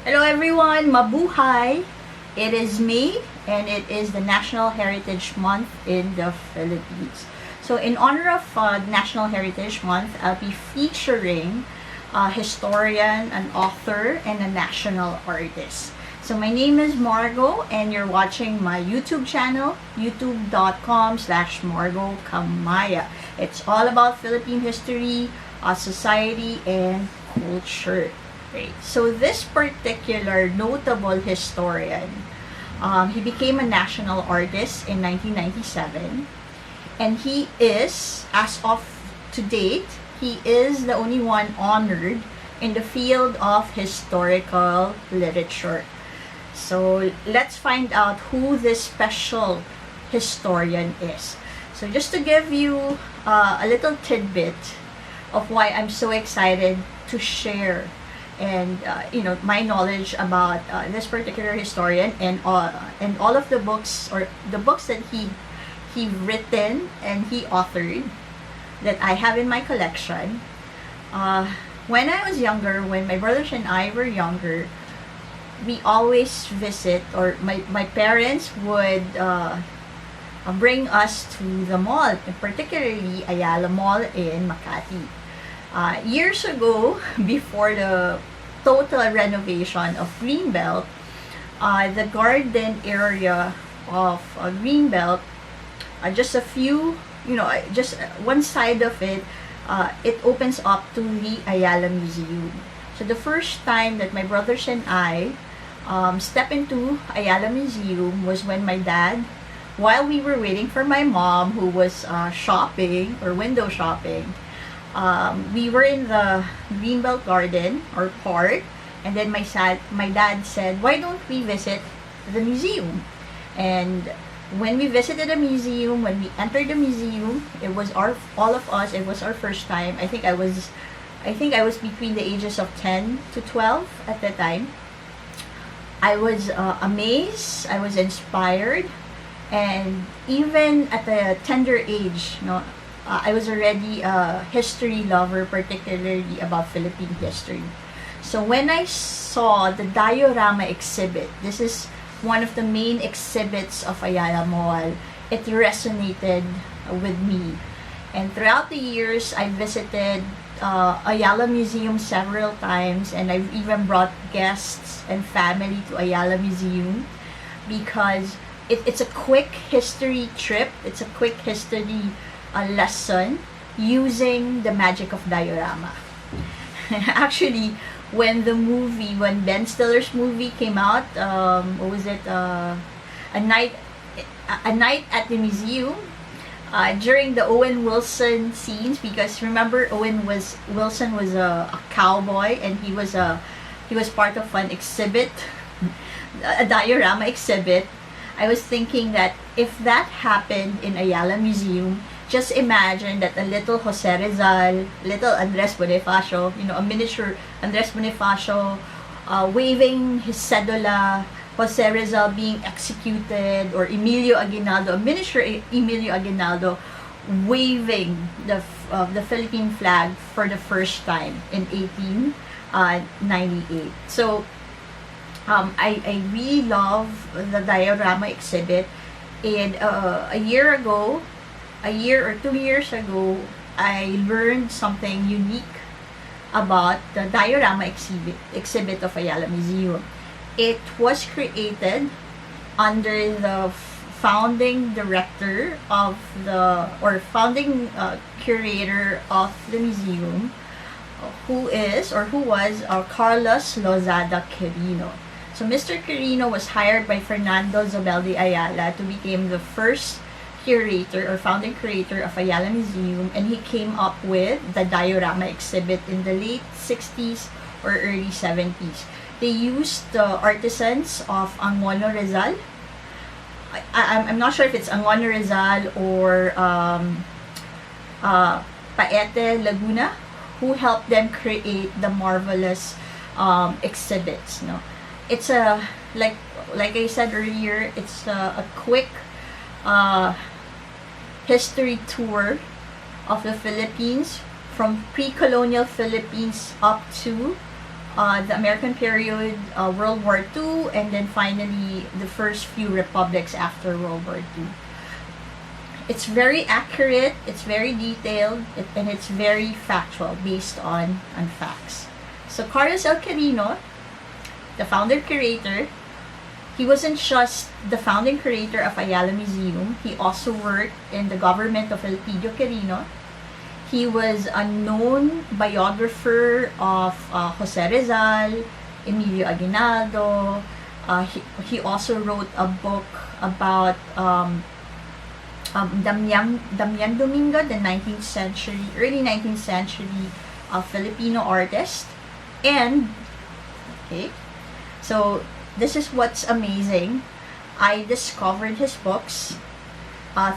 Hello everyone, mabuhay! It is May and it is the National Heritage Month in the Philippines. So in honor of National Heritage Month, I'll be featuring a historian, an author, and a national artist. So my name is Margo and you're watching my YouTube channel, youtube.com/Margo Kamaya. It's all about Philippine history, society, and culture. Right. So this particular notable historian, he became a national artist in 1997, and he is, as of to date, he is the only one honored in the field of historical literature. So let's find out who this special historian is. So just to give you a little tidbit of why I'm so excited to share and my knowledge about this particular historian and all of the books or the books that he written and he authored that I have in my collection. When I was younger, when my brothers and I were younger, we always visit, or my parents would bring us to the mall, particularly Ayala Mall in Makati. Years ago, before the total renovation of Greenbelt, the garden area of Greenbelt, just a few, just one side of it, it opens up to the Ayala Museum. So the first time that my brothers and I stepped into Ayala Museum was when my dad, while we were waiting for my mom who was shopping or window shopping, we were in the Greenbelt Garden or park, and then my dad said, why don't we visit the museum? And when we visited the museum, when we entered the museum, it was all of us, it was our first time. I think I was between the ages of 10 to 12 at that time. I was amazed, I was inspired, and even at a tender age, I was already a history lover, particularly about Philippine history. So when I saw the diorama exhibit, this is one of the main exhibits of Ayala Mall, it resonated with me. And throughout the years, I visited Ayala Museum several times, and I've even brought guests and family to Ayala Museum because it's a quick history trip, it's a quick history lesson using the magic of diorama. Actually, when Ben Stiller's movie came out, what was it? A night at the museum. During the Owen Wilson scenes, because remember Wilson was a cowboy, and he was part of an exhibit, a diorama exhibit. I was thinking that if that happened in Ayala Museum, just imagine that a little Jose Rizal, little Andres Bonifacio, a miniature Andres Bonifacio, waving his cedula, Jose Rizal being executed, or Emilio Aguinaldo, a miniature Emilio Aguinaldo, waving the Philippine flag for the first time in 1898. So I really love the diorama exhibit, and a year or 2 years ago, I learned something unique about the diorama exhibit of Ayala Museum. It was created under the founding director founding curator of the museum, who was Carlos Lozada Quirino. So Mr. Quirino was hired by Fernando Zobel de Ayala to become the first curator or founding curator of Ayala Museum, and he came up with the diorama exhibit in the late 60s or early 70s. They used the artisans of Angono Rizal. I'm not sure if it's Angono Rizal or Paete Laguna, who helped them create the marvelous exhibits. It's like I said earlier, it's a quick history tour of the Philippines from pre-colonial Philippines up to the American period, World War II, and then finally the first few republics after World War II. It's very accurate, it's very detailed, and it's very factual, based on facts. So Carlos L. Quirino, the founder curator, he wasn't just the founding curator of Ayala Museum, he also worked in the government of Elpidio Quirino. He was a known biographer of Jose Rizal, Emilio Aguinaldo. He also wrote a book about Damian Domingo, the 19th century, early 19th century Filipino artist. And, okay, so this is what's amazing. I discovered his books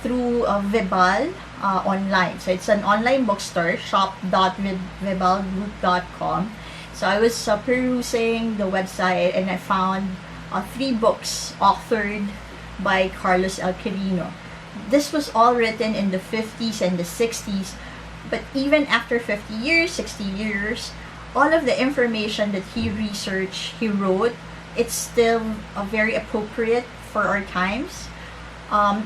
through Vibal online. So it's an online bookstore, shop.vibalgroup.com. So I was perusing the website and I found 3 books authored by Carlos L. Quirino. This was all written in the 50s and the 60s, but even after 50 years, 60 years, all of the information that he researched, he wrote, it's still very appropriate for our times.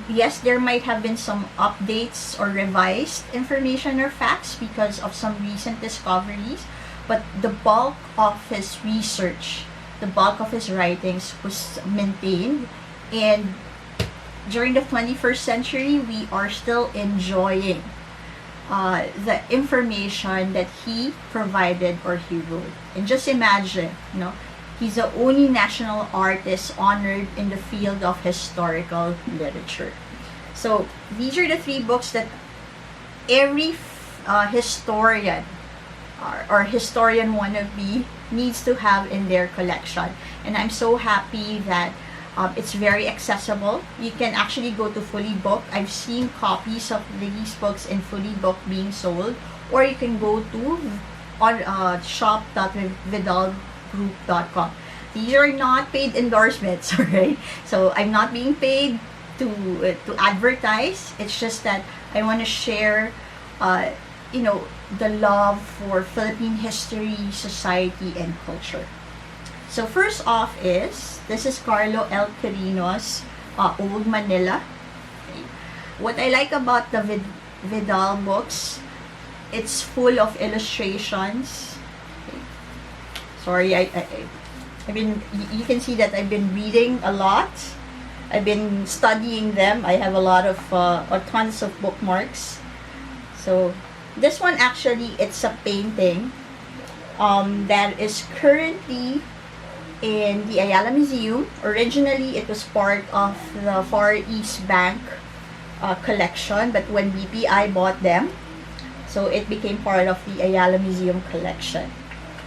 Yes, there might have been some updates or revised information or facts because of some recent discoveries, but the bulk of his research, the bulk of his writings was maintained. And during the 21st century, we are still enjoying the information that he provided or he wrote. And just imagine, he's the only national artist honored in the field of historical literature. So these are the 3 books that every historian or historian wannabe needs to have in their collection. And I'm so happy that it's very accessible. You can actually go to Fully Book. I've seen copies of these books in Fully Book being sold. Or you can go to shop.vidalgroup.com. These are not paid endorsements, alright? So I'm not being paid to advertise. It's just that I want to share, the love for Philippine history, society, and culture. So first off this is Carlo L. Quirino's Old Manila. Okay. What I like about the Vidal books, it's full of illustrations. Okay. Sorry, you can see that I've been reading a lot. I've been studying them. I have a lot of, tons of bookmarks. So this one actually, it's a painting that is currently in the Ayala Museum. Originally, it was part of the Far East Bank collection, but when BPI bought them, so it became part of the Ayala Museum collection.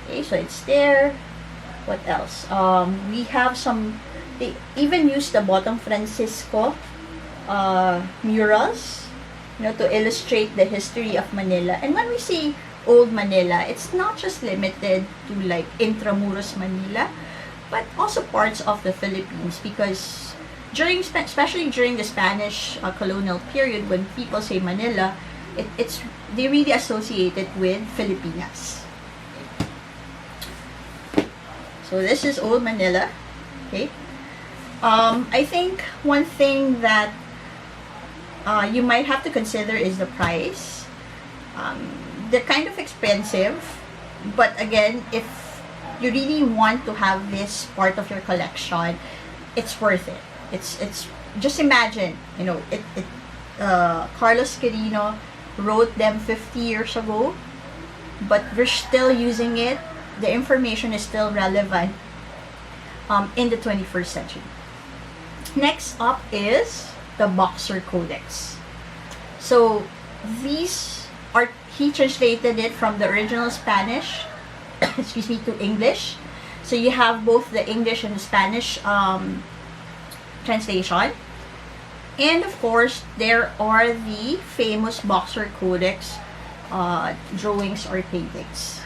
Okay, so it's there. What else? We have some, they even used the Bottom Francisco murals, to illustrate the history of Manila. And when we say Old Manila, it's not just limited to like Intramuros Manila, but also parts of the Philippines, because especially during the Spanish colonial period, when people say Manila, they really associate it with Filipinas. So this is Old Manila. Okay. I think one thing that you might have to consider is the price. They're kind of expensive, but again, if you really want to have this part of your collection, it's worth it. It's just imagine, Carlos Quirino wrote them 50 years ago, but we're still using it. The information is still relevant in the 21st century. Next up is the Boxer Codex. So these are, he translated it from the original Spanish to English. So you have both the English and the Spanish translation. And of course, there are the famous Boxer Codex drawings or paintings.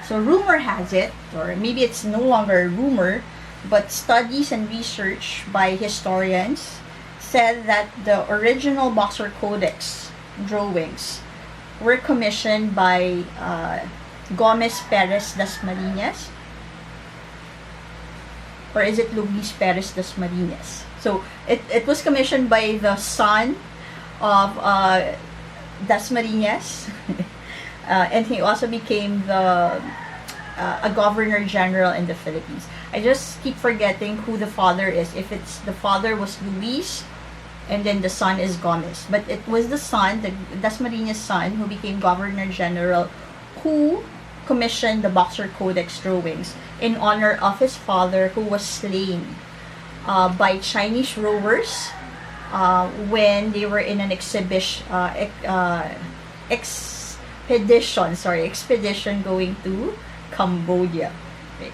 So rumor has it, or maybe it's no longer a rumor, but studies and research by historians said that the original Boxer Codex drawings were commissioned by Gomez Perez Dasmariñas? Or is it Luis Perez Dasmariñas? So, it was commissioned by the son of Dasmariñas. And he also became a governor general in the Philippines. I just keep forgetting who the father is. If it's the father was Luis, and then the son is Gomez. But it was the son, the Dasmariñas' son, who became governor general, who commissioned the Boxer Codex drawings in honor of his father, who was slain by Chinese rovers when they were in an expedition going to Cambodia. Okay.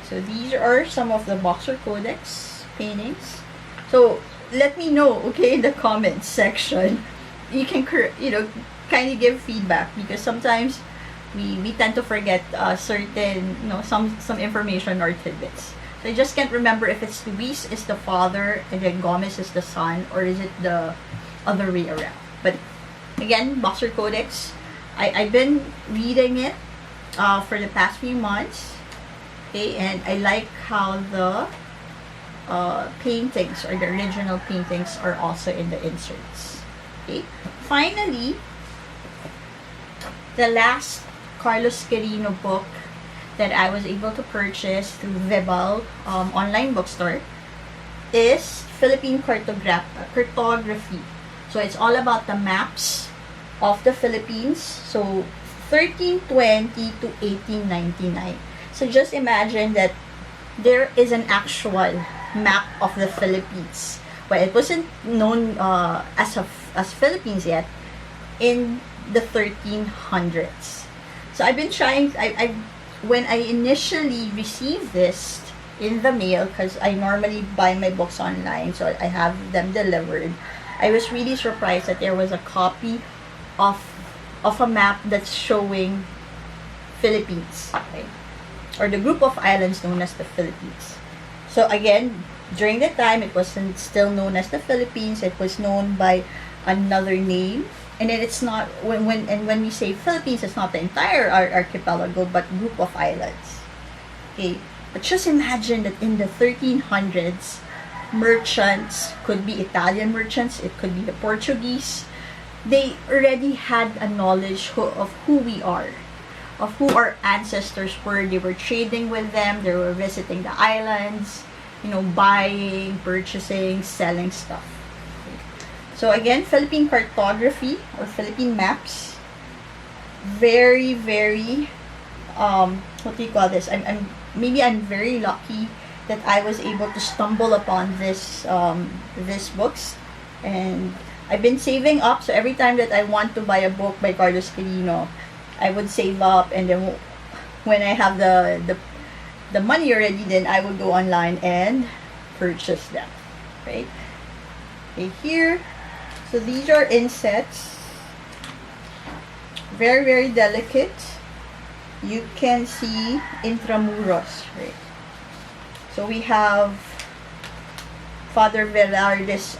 So these are some of the Boxer Codex paintings. So let me know, okay, in the comments section. You can, kind of give feedback, because sometimes we tend to forget certain, some information or tidbits. So I just can't remember if it's Luis is the father and then Gomez is the son, or is it the other way around. But again, Boxer Codex, I've been reading it for the past few months. Okay, and I like how the paintings, or the original paintings, are also in the inserts. Okay, finally, the last Carlos Quirino book that I was able to purchase through Vebal online bookstore is Philippine Cartography. So it's all about the maps of the Philippines. So 1320 to 1899. So just imagine that there is an actual map of the Philippines. Well, it wasn't known as Philippines yet in the 1300s. So I've been trying, when I initially received this in the mail, because I normally buy my books online, so I have them delivered, I was really surprised that there was a copy of a map that's showing Philippines, okay? Or the group of islands known as the Philippines. So again, during the time, it wasn't still known as the Philippines. It was known by another name. And then it's not, when we say Philippines, it's not the entire archipelago, but group of islands. Okay, but just imagine that in the 1300s, merchants, could be Italian merchants, it could be the Portuguese, they already had a knowledge of who we are, of who our ancestors were. They were trading with them, they were visiting the islands, buying, purchasing, selling stuff. So again, Philippine Cartography or Philippine Maps, very, very, what do you call this? I'm very lucky that I was able to stumble upon this books, and I've been saving up. So every time that I want to buy a book by Carlos Quirino, I would save up, and then when I have the money already, then I would go online and purchase them. Right? Okay, here. So these are insets. Very, very delicate. You can see intramuros, right? So we have Father Velarde's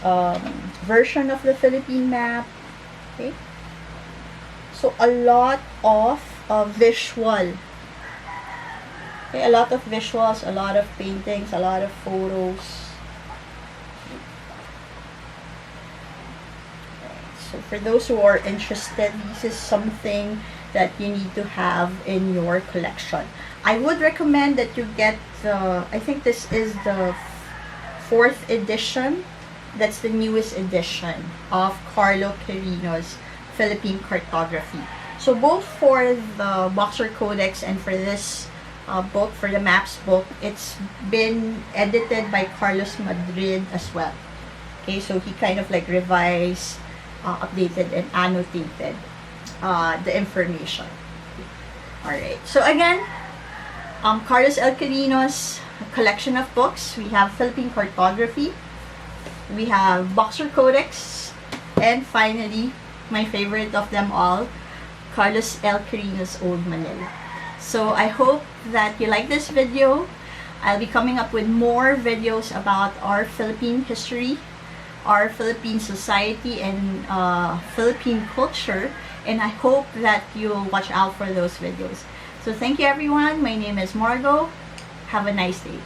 version of the Philippine map. Okay. So a lot of visual. Okay, a lot of visuals, a lot of paintings, a lot of photos. So for those who are interested, this is something that you need to have in your collection. I would recommend that you get I think this is the 4th edition. That's the newest edition of Carlo Quirino's Philippine Cartography. So both for the Boxer Codex and for this book, for the Maps book, it's been edited by Carlos Madrid as well. Okay, so he kind of like revised, updated, and annotated the information. Alright, so again, Carlos L. Quirino's collection of books. We have Philippine Cartography, we have Boxer Codex, and finally, my favorite of them all, Carlos L. Quirino's Old Manila. So I hope that you like this video. I'll be coming up with more videos about our Philippine history, our Philippine society, and Philippine culture. And I hope that you'll watch out for those videos. So thank you everyone. My name is Margot. Have a nice day.